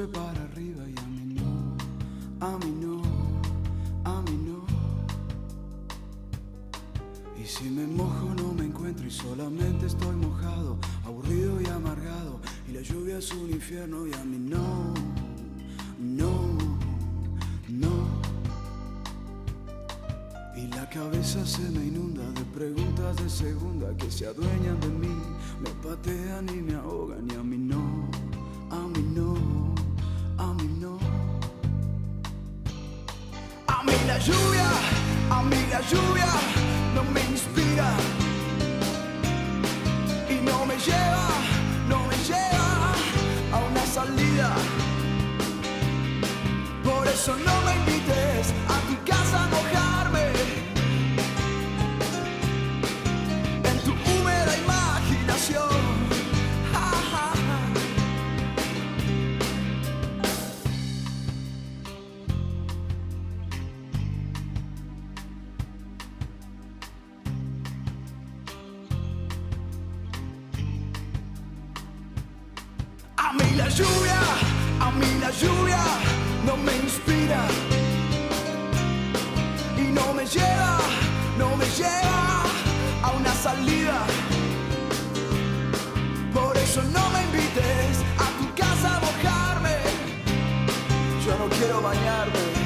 sube para arriba y a mí no, a mí no, a mí no. Y si me mojo no me encuentro y solamente estoy mojado, aburrido y amargado, y la lluvia es un infierno y a mí no, no, no. Y la cabeza se me inunda de preguntas de segunda que se adueñan de mí, me patean y me ahogan y a mí no, a mí no, a mí no. A mí la lluvia, a mí la lluvia no me inspira y no me lleva, no me lleva a una salida. Por eso no me invites a tu casa a mojarme en tu húmeda imaginación. Ja, ja, ja. A mí la lluvia, a mí la lluvia no me inspira y no me lleva, no me lleva a una salida. Por eso no me invites a tu casa a mojarme. Yo no quiero bañarme.